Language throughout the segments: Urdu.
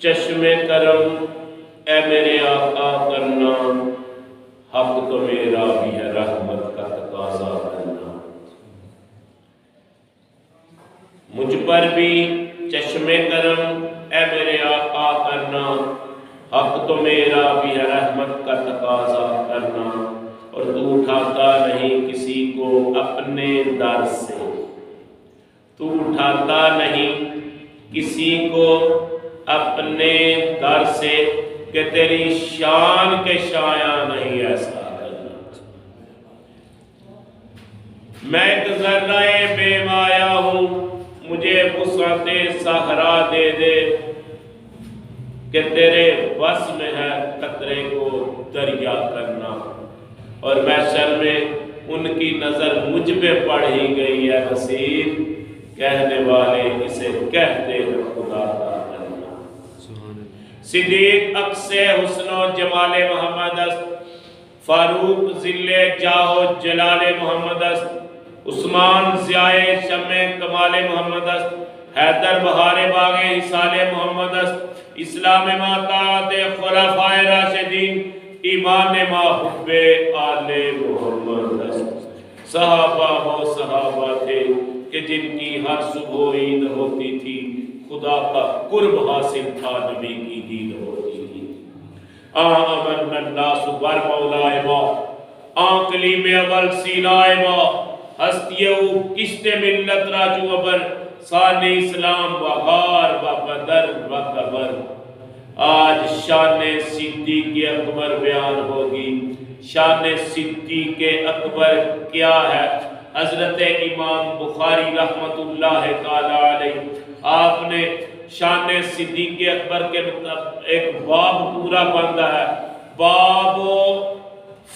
چشم کرم اے میرے آقا کرنا، حق تو میرا بھی ہے رحمت کا تقاضا کرنا۔ مجھ پر بھی چشم کرم اے میرے آقا کرنا، حق تو میرا بھی ہے رحمت کا تقاضا کرنا۔ اور تو اٹھاتا نہیں کسی کو اپنے در سے، تو اٹھاتا نہیں کسی کو اپنے در سے، کہ تیری شان کے شایان نہیں ایسا کرنا۔ میں ایک ذرہ بے مایا ہوں، مجھے وسعت صحرا دے دے، کہ تیرے بس میں ہے قطرے کو دریا کرنا۔ اور محشر میں ان کی نظر مجھ پہ پڑ ہی گئی ہے، نصیب کہنے والے اسے کہتے ہیں خدا کا کرنا۔ صدیق عکس حسن و جمال محمد است، فاروق ذل جاہ و جلال محمد است، عثمان ضیائے شمع کمال محمد است، حیدر بہار باغ حصال محمد است، اسلام ما طاعت خلفائے راشدین، ایمان ما حب آل محمد است۔ صحابہ وہ صحابہ تھے کہ جن کی ہر صبح عید ہوتی تھی، خدا کا قرب حاصل تھا، نبی کی دید ہوتی تھی۔ آمن الناس بر مولائے ما، کلیم اول سینائے ما، ہستیو کشت ملت راجو ابر، ثانی اسلام بہار و بدر و قبر۔ آج شان صدیق اکبر بیان ہوگی۔ شان صدیق اکبر کیا ہے؟ حضرت امام بخاری رحمت اللہ تعالی علیہ، آپ نے شان صدیق اکبر کے مطلب ایک باب پورا باندھا ہے، باب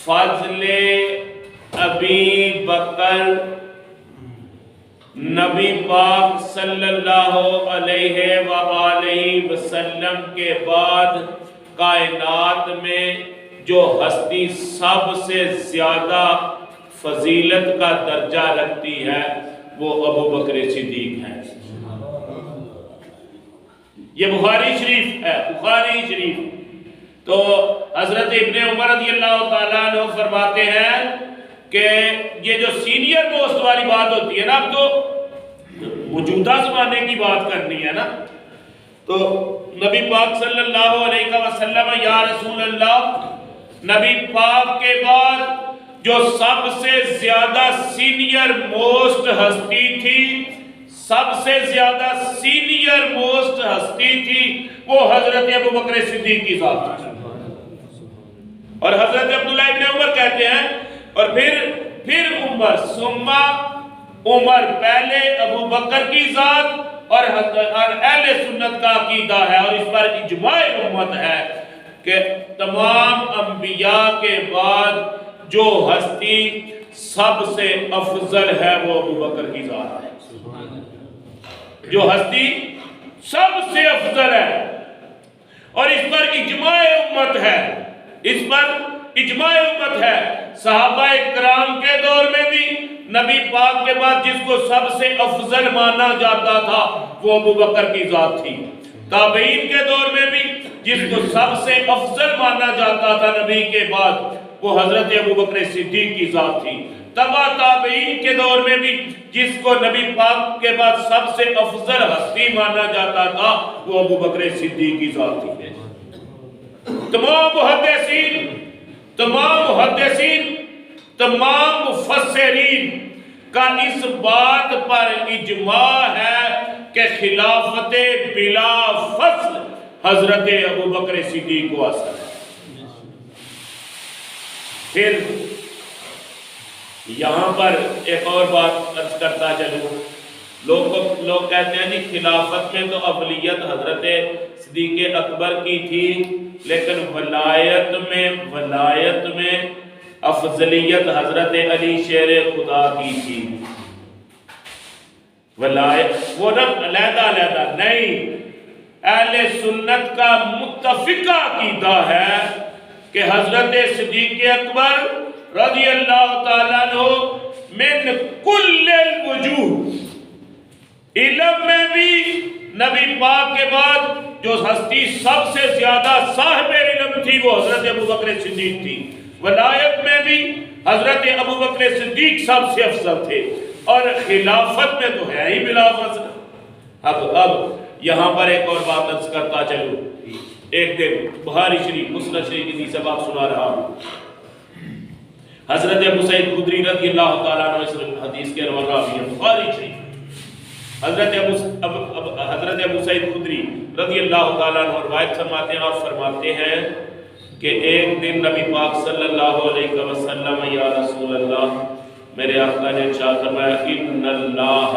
فضل ابی بکر۔ نبی پاک صلی اللہ علیہ وآلہ وسلم کے بعد کائنات میں جو ہستی سب سے زیادہ فضیلت کا درجہ رکھتی ہے وہ ابو بکر صدیق ہے۔ یہ بخاری شریف ہے، بخاری شریف۔ تو حضرت ابن عمر رضی اللہ تعالیٰ عنہ فرماتے ہیں کہ یہ جو سینئر موسٹ والی بات ہوتی ہے نا، اب تو موجودہ زمانے کی بات کرنی ہے نا، تو نبی پاک صلی اللہ علیہ وسلم، یا رسول اللہ، نبی پاک کے بعد جو سب سے زیادہ سینئر موسٹ ہستی تھی، سب سے زیادہ سینئر موسٹ ہستی تھی، وہ حضرت ابو بکر صدیق کی ذات تھی۔ اور حضرت عبداللہ ابن عمر کہتے ہیں، اور پھر عمر، ثم عمر، پہلے ابو بکر کی ذات، اور اہل سنت کا عقیدہ ہے اور اس پر اجماع امت ہے کہ تمام انبیاء کے بعد جو ہستی سب سے افضل ہے وہ ابو بکر کی ذات ہے۔ جو ہستی سب سے افضل ہے، اور اس پر اجماع امت ہے، اس پر اجماع امت ہے۔ صحابہ کرام کے دور میں بھی نبی پاک کے بعد جس کو سب سے افضل مانا جاتا تھا وہ ابو بکر کی ذات تھی۔ تابعین کے دور میں بھی جس کو سب سے افضل مانا جاتا تھا نبی کے بعد وہ حضرت ابو بکر صدیق کی ذات تھی۔ تبع تابعین کے دور میں بھی جس کو نبی پاک کے بعد سب سے افضل ہستی مانا جاتا تھا وہ ابو بکر صدیق کی ذات تھی۔ تمام مفسرین کا اس بات پر اجماع ہے کہ خلافت بلا فصل حضرت ابو بکر صدیق کو حاصل ہے۔ پھر یہاں پر ایک اور بات عرض کرتا چلوں، لوگ کہتے ہیں جی خلافت میں تو اولیت حضرت صدیق اکبر کی تھی، لیکن ولایت میں افضلیت حضرت علی شیر خدا کی تھی۔ ولایت وہ نہ علیحدہ نہیں، اہل سنت کا متفقہ عقیدہ ہے کہ حضرت صدیق اکبر رضی اللہ تعالیٰ عنہ من کل الوجوہ، علم میں بھی نبی پاک کے بعد جو ہستی سب سے زیادہ صاحب علم تھی وہ حضرت ابوبکر صدیق تھی. ولایت میں بھی حضرت ابوبکر صدیق سب سے افضل تھے اور خلافت میں تو ہے ہی بلا فاصلہ. اب یہاں پر ایک اور بات عرض کرتا چلوں. ایک دن بخاری شریف مسلم شریف کی حدیث بات سنا رہا ہوں. حضرت ابو سعید خدری رضی اللہ تعالیٰ عنہ اس حدیث کے راوی ہیں بخاری شریف. حضرت ابو سعید خدری رضی اللہ تعالیٰ عنہ روایت فرماتے ہیں، آپ فرماتے ہیں کہ ایک دن نبی پاک صلی اللہ علیہ وسلم یا رسول اللہ، میرے آقا نے ارشاد فرمایا ان اللہ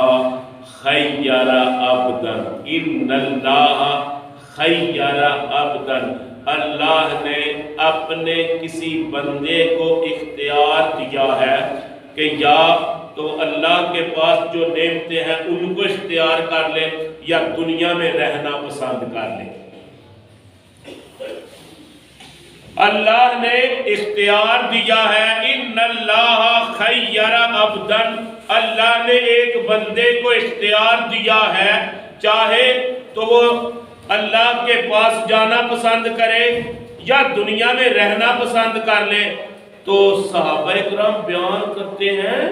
خیر عبدا، ان اللہ خیر عبدا، اللہ نے اپنے کسی بندے کو اختیار دیا ہے کہ یا تو اللہ کے پاس جو نعمتیں ہیں ان کو اختیار کر لے یا دنیا میں رہنا پسند کر لے. اللہ نے اختیار دیا ہے ان اللہ خیر عبدا، اللہ نے ایک بندے کو اختیار دیا ہے چاہے تو وہ اللہ کے پاس جانا پسند کرے یا دنیا میں رہنا پسند کر لے. تو صحابہ کرام بیان کرتے ہیں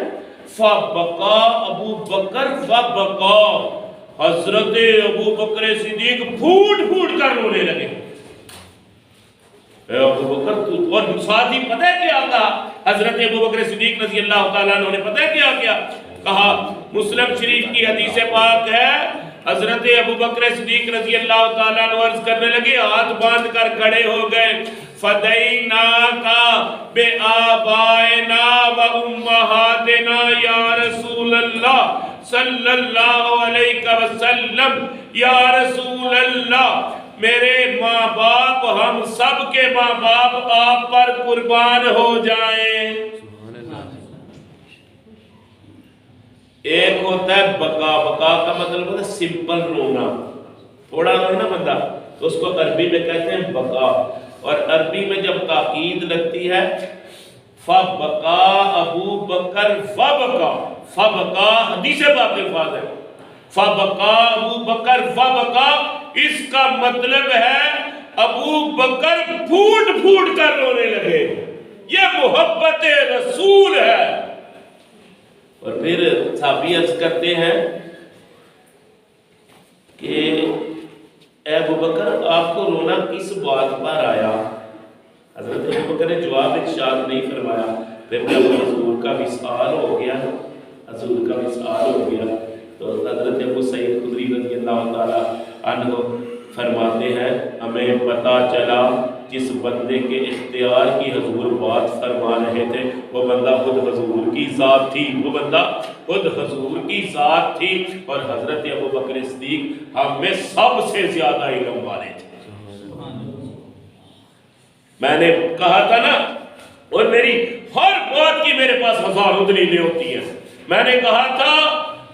فَبَقَا ابو بکر فَبَقَا، حضرت ابو بکر صدیق پھوٹ پھوٹ کر رونے لگے. اے ابو بکر، اور ساتھ ہی پتہ ہے کیا کہا حضرت ابو بکر صدیق رضی اللہ تعالیٰ عنہ نے؟ پتہ ہے کیا کہا؟ مسلم شریف کی حدیث پاک ہے، حضرت ابو بکر صدیق رضی اللہ تعالیٰ عنہ عرض کرنے لگے، ہاتھ باندھ کر کھڑے ہو گئے، فَدَيْنَاكَ بِآبَائِنَا وَأُمَّهَاتِنَا یا رسول اللہ صلی اللہ علیہ وسلم، یا رسول اللہ میرے ماں باپ، ہم سب کے ماں باپ آپ پر قربان ہو جائیں. ایک ہوتا ہے بقا، بقا کا مطلب ہوتا ہے سمپل رونا، تھوڑا رونا نا بندہ تو اس کو عربی میں کہتے ہیں بقا. اور عربی میں جب تاکید لگتی ہے فَبَقَا ابو بکر فَبَقَا، فَبَقَا حدیث پاک کے الفاظ ہے، فَبَقَا ابو بکر فَبَقَا، اس کا مطلب ہے ابو بکر پھوٹ پھوٹ کر رونے لگے. یہ محبت رسول ہے. اور پھر صحابی عرض کرتے ہیں کہ اے ابو بکر آپ کو رونا کس بات پر آیا؟ حضرت ابو بکر نے جواب ارشاد نہیں فرمایا. پھر جب حضور کا وصال ہو گیا، حضور کا وصال ہو گیا تو حضرت ابو سعید خدری رضی اللہ تعالیٰ عنہ فرماتے ہیں ہمیں پتہ چلا جس بندے کے اختیار کی حضور بات فرما رہے تھے وہ بندہ خود حضور کی ذات تھی، وہ بندہ خود حضور کی ذات تھی. اور حضرت ابو بکر صدیق ہم میں سب سے زیادہ علم والے تھے. میں نے کہا تھا نا، اور میری ہر بات کی میرے پاس ہزاروں دلیلیں ہوتی ہیں. میں نے کہا تھا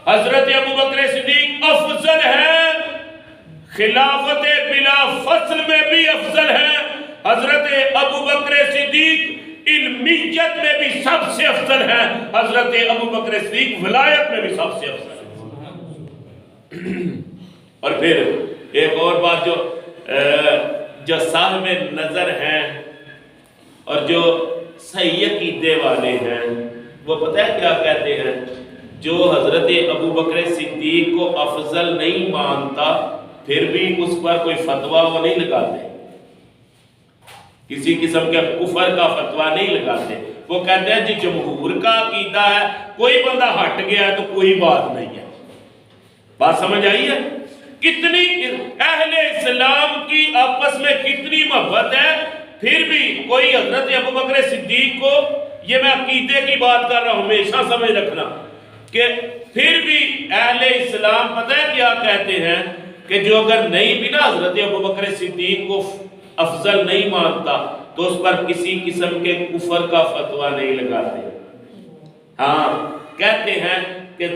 حضرت ابو بکر صدیق افضل ہے، خلافت بلا فصل میں بھی افضل ہے. حضرت ابو بکر صدیق علمیت میں بھی سب سے افضل ہے، حضرت ابو بکر صدیق ولایت میں بھی سب سے افضل ہے. اور پھر ایک اور بات جو صاحب نظر ہیں اور جو صحیح عقیدے والے ہیں وہ پتہ ہے کیا کہتے ہیں؟ جو حضرت ابو بکر صدیق کو افضل نہیں مانتا پھر بھی اس پر کوئی فتویٰ وہ نہیں لگاتے، کسی قسم کے کفر کا فتویٰ نہیں لگاتے. وہ کہتے ہیں جی جمہور کا عقیدہ ہے، کوئی بندہ ہٹ گیا ہے تو کوئی بات نہیں ہے. بات سمجھ آئی ہے؟ کتنی اہل اسلام کی آپس میں کتنی محبت ہے، پھر بھی کوئی حضرت ابو بکر صدیق کو، یہ میں عقیدے کی بات کر رہا ہوں ہمیشہ سمجھ رکھنا، کہ پھر بھی اہل اسلام پتہ ہے کیا کہتے ہیں کہ جو اگر نہیں بھی نا حضرت ابو بکر صدیق کو افضل نہیں مانتا تو اس پر کسی قسم کے کفر کا فتویٰ نہیں لگاتے. ہاں کہتے ہیں کہ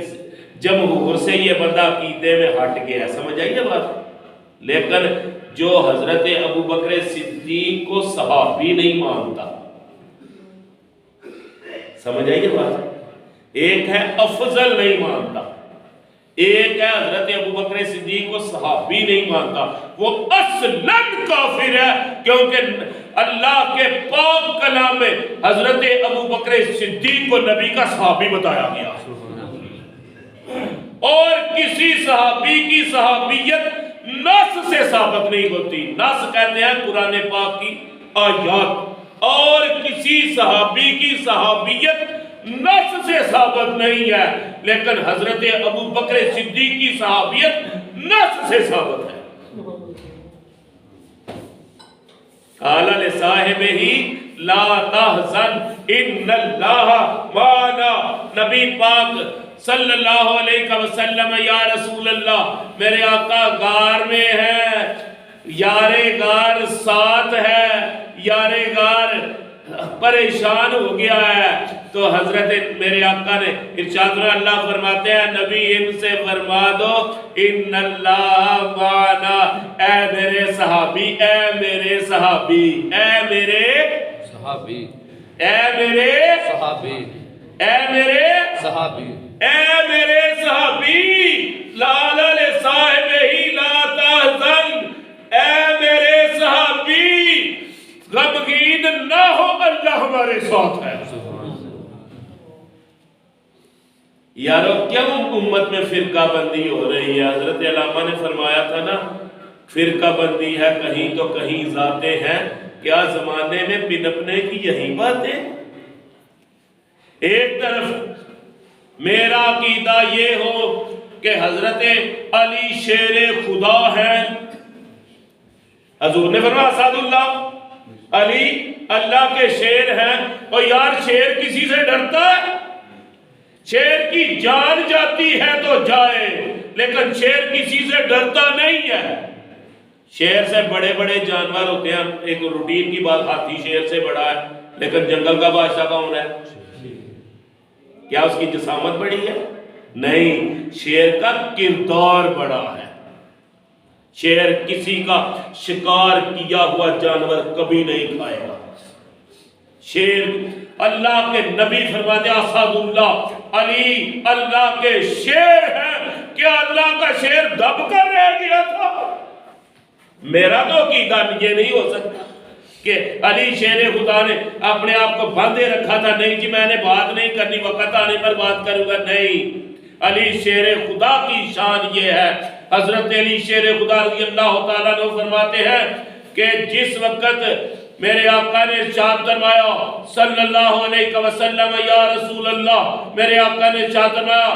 جمہور سے یہ بندہ عقیدے میں ہٹ گیا. سمجھ آئیے بات؟ لیکن جو حضرت ابو بکر صدیق کو صحابی نہیں مانتا، سمجھ آئیے بات؟ ایک ہے افضل نہیں مانتا، ایک ہے حضرت ابو بکر صدیق کو صحابی نہیں مانتا، وہ اصلاً کافر ہے، کیونکہ اللہ کے پاک کلام میں حضرت ابو بکر صدیق کو نبی کا صحابی بتایا گیا، اور کسی صحابی کی صحابیت نص سے ثابت نہیں ہوتی۔ نص کہتے ہیں قرآن پاک کی آیات، اور کسی صحابی کی صحابیت نص سے ثابت نہیں ہے، لیکن حضرت ابو بکر صدیق کی صحابیت نص سے ثابت ہے۔ قال لصاحبہ لا تحزن ان اللہ معنا، نبی پاک صلی اللہ علیہ وسلم یا رسول اللہ، میرے آقا غار میں ہے، یار غار ساتھ ہے، یار غار پریشان ہو گیا ہے، تو حضرت میرے آقا نے ارشاد فرمایا، اللہ فرماتے ہیں نبی ان سے فرما دو ان اللہ معنا، اے میرے صحابی، اے میرے صحابی، اے میرے صحابی، اے میرے صحابی، اے میرے صحابی، اے میرے صحابی، لا لصاحبہ لا تحزن، اے میرے صحابی غمگین نہ ہو، اللہ ہمارے ساتھ ہے۔ یارو کیوں امت میں فرقہ بندی ہو رہی ہے؟ حضرت علامہ نے فرمایا تھا نا، فرقہ بندی ہے کہیں تو کہیں ذاتیں ہیں، کیا زمانے میں پنپنے کی یہی بات ہے؟ ایک طرف میرا عقیدہ یہ ہو کہ حضرت علی شیر خدا ہیں، حضور نے فرمایا اسد اللہ، علی اللہ کے شیر ہیں، اور یار شیر کسی سے ڈرتا ہے؟ شیر کی جان جاتی ہے تو جائے، لیکن شیر کسی سے ڈرتا نہیں ہے۔ شیر سے بڑے بڑے جانور ہوتے ہیں، ایک روٹین کی بات، ہاتھی شیر سے بڑا ہے، لیکن جنگل کا بادشاہ کون ہے؟ کیا اس کی جسامت بڑی ہے؟ نہیں، شیر کا کردار بڑا ہے۔ شیر کسی کا شکار کیا ہوا جانور کبھی نہیں کھائے گا۔ شیر اللہ کے نبی فرماتے ہیں اسد اللہ، علی اللہ کے شیر ہیں، کیا اللہ کا شیر دب کر رہ گیا تھا؟ میرا تو عقیدہ یہ نہیں ہو سکتا کہ علی شیر خدا نے اپنے آپ کو باندھے رکھا تھا، نہیں جی میں نے بات نہیں کرنی، وقت آنے پر بات کروں گا، نہیں۔ علی شیر خدا کی شان یہ ہے، حضرت علی شیر خدا رضی اللہ تعالیٰ عنہ فرماتے ہیں کہ جس وقت میرے آقا نے ارشاد فرمایا صلی اللہ علیہ وسلم یا رسول اللہ، میرے آقا نے ارشاد فرمایا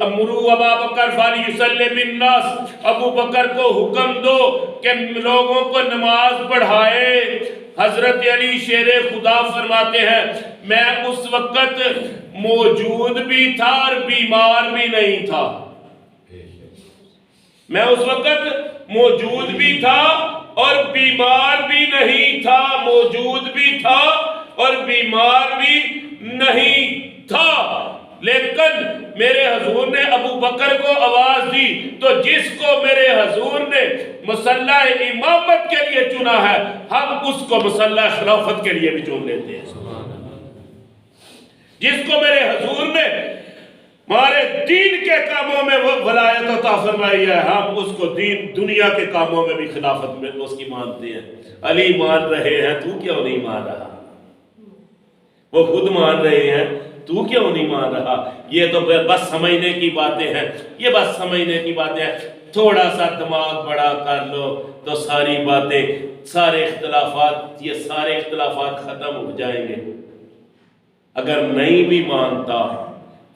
امروا ابا بکر فلیصلی بالناس، ابو بکر کو حکم دو کہ لوگوں کو نماز پڑھائے۔ حضرت علی شیر خدا فرماتے ہیں میں اس وقت موجود بھی تھا اور بیمار بھی نہیں تھا، میں اس وقت موجود بھی تھا اور بیمار بھی نہیں تھا، موجود بھی تھا اور بیمار بھی نہیں تھا، لیکن میرے حضور نے ابو بکر کو آواز دی، تو جس کو میرے حضور نے مصلح امامت کے لیے چنا ہے، ہم اس کو مصلح خلافت کے لیے بھی چن لیتے ہیں۔ جس کو میرے حضور نے ہمارے دین کے کاموں میں وہ ولایت عطا فرمائی ہے، ہم اس کو دین دنیا کے کاموں میں بھی خلافت میں اس کی مانتے ہیں۔ علی مان رہے ہیں، تو کیوں نہیں مان رہا؟ وہ خود مان رہے ہیں، تو کیوں نہیں مان رہا؟ یہ تو بس سمجھنے کی باتیں ہیں، یہ بس سمجھنے کی باتیں ہیں، تھوڑا سا دماغ بڑا کر لو تو ساری باتیں، سارے اختلافات، یہ سارے اختلافات ختم ہو جائیں گے۔ اگر نہیں بھی مانتا،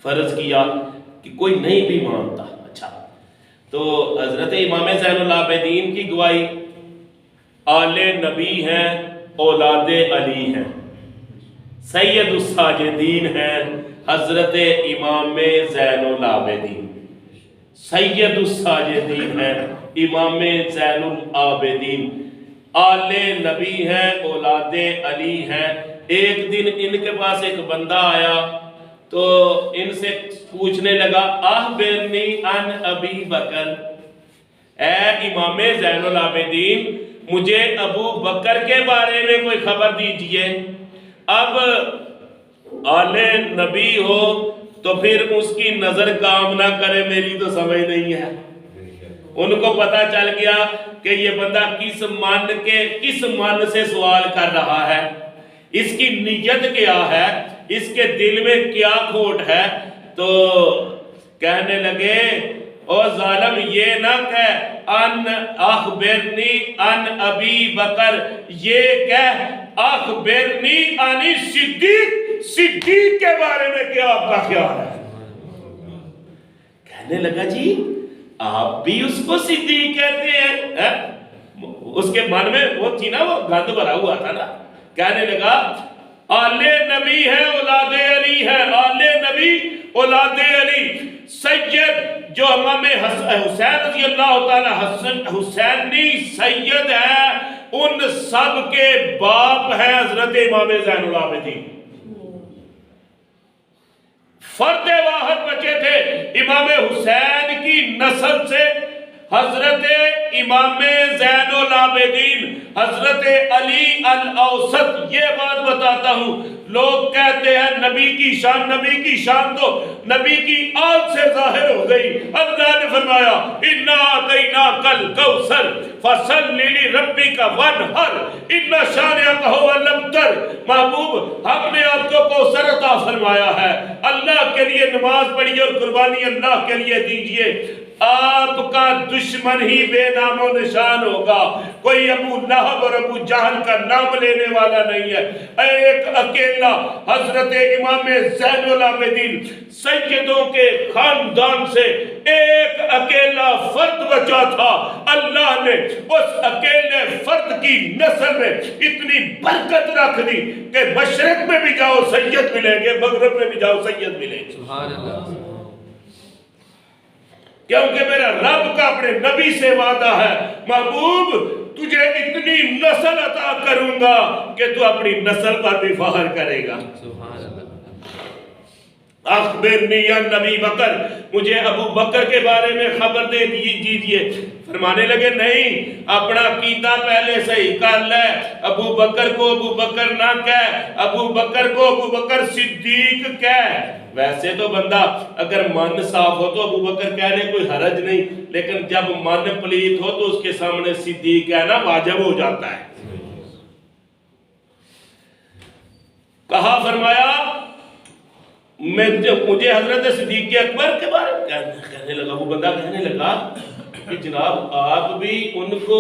فرض کیا کہ کوئی نہیں بھی مانتا، اچھا تو حضرت امام زین العابدین کی گواہی، آل نبی ہیں، اولاد علی ہیں، سید الساجدین ہیں حضرت امام زین العابدین، سید الساجدین ہیں امام زین العابدین، آل نبی ہیں، اولاد علی ہیں۔ ایک دن ان کے پاس ایک بندہ آیا تو ان سے پوچھنے لگا اخبرنی عن ابی بکر، اے امام زین العابدین مجھے ابو بکر کے بارے میں کوئی خبر دیجئے۔ اب آل نبی ہو، تو پھر اس کی نظر کام نہ کرے میری تو سمجھ نہیں ہے. ان کو پتا چل گیا کہ یہ بندہ کس من سے سوال کر رہا ہے, اس کی نیت کیا ہے, اس کے دل میں کیا کھوٹ ہے. تو کہنے لگے او ظالم یہ نہ کہہ ان اخبرنی ان ابی بکر, یہ کہہ اخبرنی ان صدیق کے بارے میں کیا آپ کا خیال ہے. کہنے لگا جی آپ بھی اس کو صدیق کہتے ہیں. اس کے من میں وہ تھی نا, وہ گند بھرا ہوا تھا نا. کہنے لگا آلے نبی ہے اولاد علی ہے, آلے نبی اولاد علی. سید جو امام حسین رضی اللہ تعالی حسینی سید ہے, ان سب کے باپ ہیں حضرت امام زین العابدین. فرد واحد بچے تھے امام حسین کی نسل سے حضرت امام زین العابدین حضرت علی الاوسط. یہ بات بتاتا ہوں, لوگ کہتے ہیں نبی کی شان تو نبی کی آنکھ سے ظاہر ہو گئی. اللہ نے فرمایا انا اعطیناک الکوثر فصل لربک وانحر ان شانئک هو الابتر. محبوب ہم نے آپ کو کوثر عطا فرمایا ہے, اللہ کے لیے نماز پڑھیے اور قربانی اللہ کے لیے دیجئے. آپ کا دشمن ہی بے نام و نشان ہوگا, کوئی ابو لہب اور ابو جہل کا نام لینے والا نہیں ہے. ایک اکیلا حضرت امام زین العابدین سیدوں کے خاندان سے ایک اکیلا فرد بچا تھا. اللہ نے اس اکیلے فرد کی نسل میں اتنی برکت رکھ دی کہ مشرق میں بھی جاؤ سید ملیں گے, مغرب میں بھی جاؤ سید ملیں گے. سبحان اللہ. کیونکہ میرا رب کا اپنے نبی سے وعدہ ہے, محبوب تجھے اتنی نسل عطا کروں گا کہ تو اپنی نسل پر بھی فخر کرے گا. اخبرنی یا نبی بکر, مجھے ابو بکر کے بارے میں خبر دے دیجئے. فرمانے لگے نہیں, اپنا عقیدہ پہلے صحیح کر لے. ابو بکر کو ابو بکر نہ کہہ, ابو بکر کو ابو بکر صدیق کہہ. ویسے تو بندہ اگر من صاف ہو تو ابو بکر کہنے کوئی حرج نہیں, لیکن جب من پلیت ہو تو اس کے سامنے صدیق کہنا واجب ہو جاتا ہے. کہا فرمایا مجھے حضرت صدیق اکبر کے بارے میں کہنے لگا. وہ بندہ کہنے لگا کہ جناب آپ بھی ان کو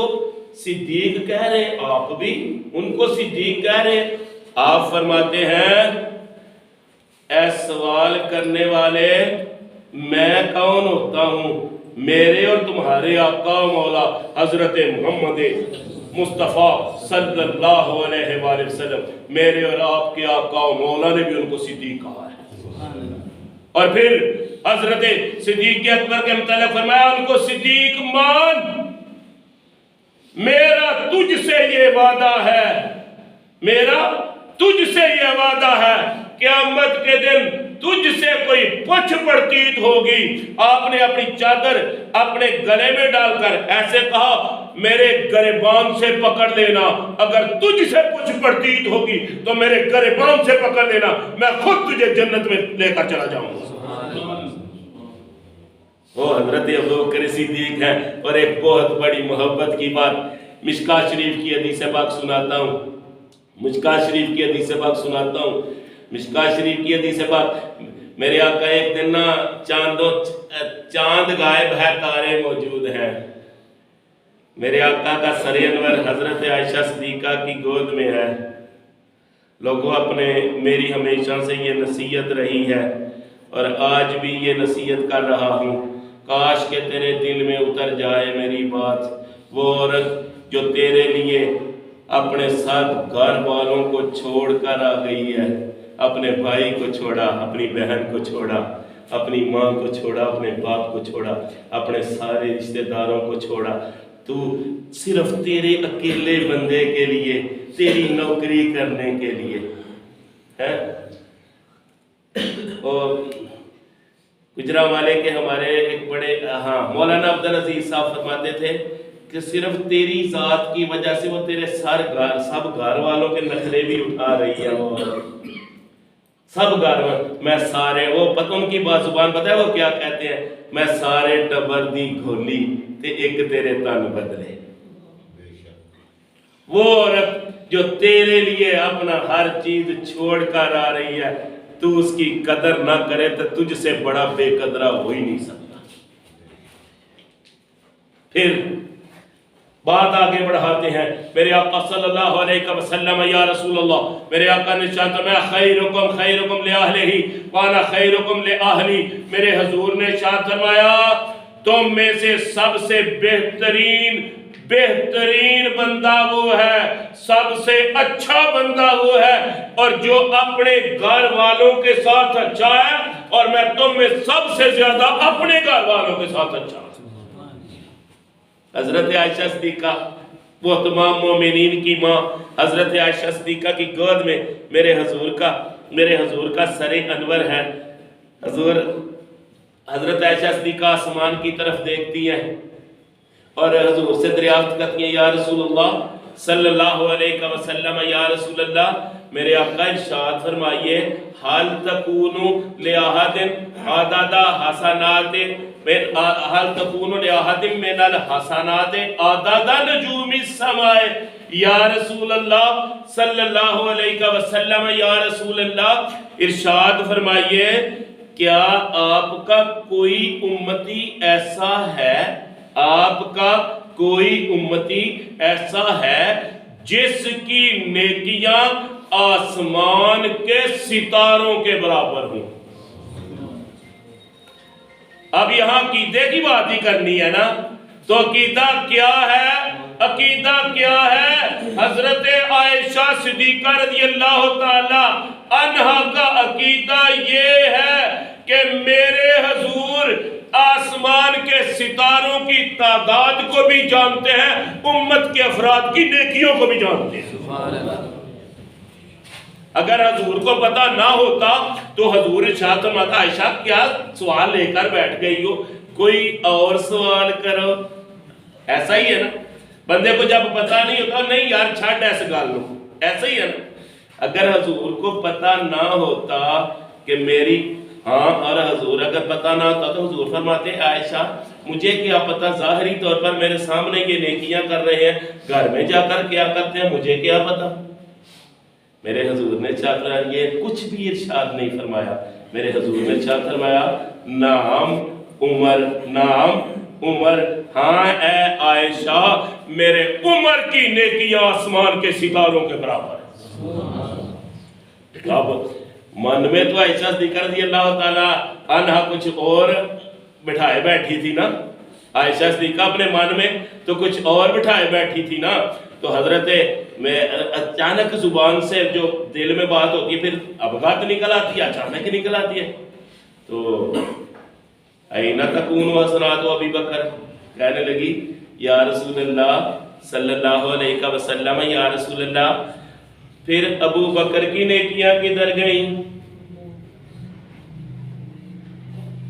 صدیق کہہ رہے, آپ بھی ان کو صدیق کہہ رہے. آپ فرماتے ہیں اے سوال کرنے والے, میں کون ہوتا ہوں؟ میرے اور تمہارے آقا و مولا حضرت محمد مصطفیٰ صلی اللہ علیہ وآلہ وسلم, میرے اور آپ کے آقا و مولا نے بھی ان کو صدیق کہا ہے. اور پھر حضرت صدیق اکبر کے متعلق فرمایا ان کو صدیق مان, میرا تجھ سے یہ وعدہ ہے, میرا تجھ سے یہ وعدہ ہے, قیامت کے دن تجھ سے کوئی پوچھ پڑتیت ہوگی. آپ نے اپنی چادر اپنے گلے میں ڈال کر ایسے کہا میرے گریبان سے پکڑ لینا, اگر تجھ سے پوچھ پڑتیت ہوگی تو میرے گریبان سے پکڑ لینا, میں خود تجھے جنت میں لے کر چلا جاؤں گا. وہ حضرت ابوبکر صدیق ہیں. اور ایک بہت بڑی محبت کی بات, مشکاہ شریف کی حدیث پاک سناتا ہوں, مشکاہ شریف کی حدیث پاک سناتا ہوں. مشکاہ شریف کی حدیث پاک, میرے آقا ایک دن نا چاند غائب ہے, تارے موجود ہیں. میرے آقا کا سر انور حضرت عائشہ صدیقہ کی گود میں ہے. لوگوں اپنے میری ہمیشہ سے یہ نصیحت رہی ہے اور آج بھی یہ نصیحت کر رہا ہوں, کاش کہ تیرے دل میں اتر جائے میری بات. وہ عورت جو تیرے لیے اپنے ساتھ گھر والوں کو چھوڑ کر آ گئی ہے, اپنے بھائی کو چھوڑا, اپنی بہن کو چھوڑا, اپنی ماں کو چھوڑا, اپنے باپ کو چھوڑا, اپنے سارے رشتہ داروں کو چھوڑا, تو صرف تیرے اکیلے بندے کے لیے, تیری نوکری کرنے کے لیے ہے. اور گجرا والے کے ہمارے ایک بڑے مولانا عبدالعزیز صاحب فرماتے تھے کہ صرف تیری ذات کی وجہ سے وہ تیرے سب گھر والوں کے نخرے بھی اٹھا رہی ہے. سب گھر میں سارے وہ پتہ ان کی بات زبان پتہ ہے وہ کیا کہتے ہیں؟ میں سارے ٹبر دی گھولی تے ایک تیرے تن بدلے. وہ عورت جو تیرے لیے اپنا ہر چیز چھوڑ کر آ رہی ہے، تو اس کی قدر نہ کرے تو تجھ سے بڑا بے قدرہ ہو ہی نہیں سکتا. پھر بات آگے بڑھاتے ہیں. میرے آقا صلی اللہ علیہ وسلم یا رسول اللہ، میرے آقا نے چاہتا میں خیرکم لأہلہی وانا خیرکم لأہلی. میرے حضور نے ارشاد فرمایا تم میں سے سب سے بہترین بندہ وہ ہے، سب سے اچھا بندہ وہ ہے اور جو اپنے گھر والوں کے ساتھ اچھا ہے، اور میں تم میں سب سے زیادہ اپنے گھر والوں کے ساتھ اچھا ہوں. حضرت عائشہ صدیقہ وہ تمام مومنین کی ماں، حضرت عائشہ صدیقہ کی گود میں میرے حضور کا سر انور ہے. حضرت عائشہ صدیقہ آسمان کی طرف دیکھتی ہیں اور حضور سے دریافت کرتی ہیں یا رسول اللہ صلی اللہ علیہ وسلم، یا رسول اللہ میرے آقا ارشاد فرمائیے حال تکونو لأحد عدد حسنات حال تکونو لأحد من الحسنات عدد نجوم السماء. یا رسول اللہ صلی اللہ علیہ وسلم، یا رسول اللہ ارشاد فرمائیے کیا آپ کا کوئی امتی ایسا ہے، آپ کا کوئی امتی ایسا ہے جس کی نیکیاں آسمان کے ستاروں کے برابر ہوں؟ اب یہاں عقیدے کی بات ہی کرنی ہے نا، تو عقیدہ کیا ہے؟ عقیدہ کیا ہے؟ حضرت عائشہ صدیقہ رضی اللہ تعالی عنہا کا عقیدہ یہ ہے کہ میرے حضور آسمان کے ستاروں کی تعداد کو بھی جانتے ہیں، امت کے افراد کی نیکیوں کو بھی جانتے ہیں. سبحان اللہ. اگر حضور کو پتا نہ ہوتا تو حضور ارشاد فرماتا عائشہ کیا سوال لے کر بیٹھ گئی ہو، کوئی اور سوال کرو. ایسا ہی ہے نا، بندے کو جب پتا نہیں ہوتا نہیں یار چھاڑ ایسے گال لو، ایسا ہی ہے نا. اگر حضور کو پتا نہ ہوتا کہ میری اور حضور اگر پتا نہ ہوتا تو حضور فرماتے عائشہ مجھے کیا پتا، ظاہری طور پر میرے سامنے یہ نیکیاں کر رہے ہیں، گھر میں جا کر کیا کرتے ہیں مجھے کیا پتا. میرے حضور نے چاہتا یہ کچھ بھی ارشاد نہیں فرمایا. میرے حضور نے چاہتا فرمایا نام عمر ہاں اے عائشہ میرے عمر کی نیکیاں آسمان کے ستاروں کے برابر ہے. اب من میں تو عائشہ صدیقہ رضی اللہ تعالیٰ عنہ کچھ اور بٹھائے بیٹھی تھی نا، عائشہ صدیقہ اپنے من میں تو کچھ اور بٹھائے بیٹھی تھی نا. تو حضرت میں اچانک زبان سے جو دل میں بات ہوتی ہے پھر ابغت نکل آتی ہے، اچانک نکل آتی ہے. تو اینہ تکون حسنات ابی بکر، کہنے لگی یا رسول اللہ صلی اللہ علیہ وسلم، یا رسول اللہ پھر ابو بکر کی نیکیاں کدھر گئیں؟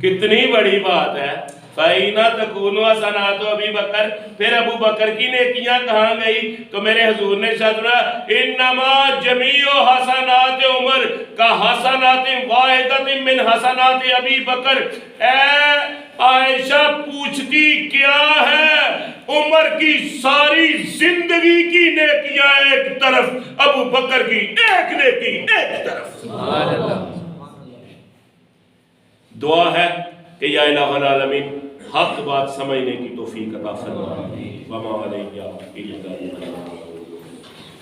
کتنی بڑی بات ہے. فَإِنَّ تَكُونُ حَسَنَاتُ أَبِي بَكْرٍ، پھر ابو بکر کی نیکیاں کہاں گئی؟ تو میرے حضور نے شاہدہ اِنَّمَا جَمِيعُ حَسَنَاتِ عمر كَحَسَنَاتٍ وَاحِدَةٍ مِّنْ حَسَنَاتِ أَبِي بَكْر. اے عائشہ پوچھتی کیا ہے؟ عمر کی ساری زندگی کی نیکیاں ایک طرف، ابو بکر کی ایک نیکی ایک طرف. سبحان اللہ. دعا ہے کہ یا الہ العالمین حق بات سمجھنے کی توفیق عطا فرما. وما علیہ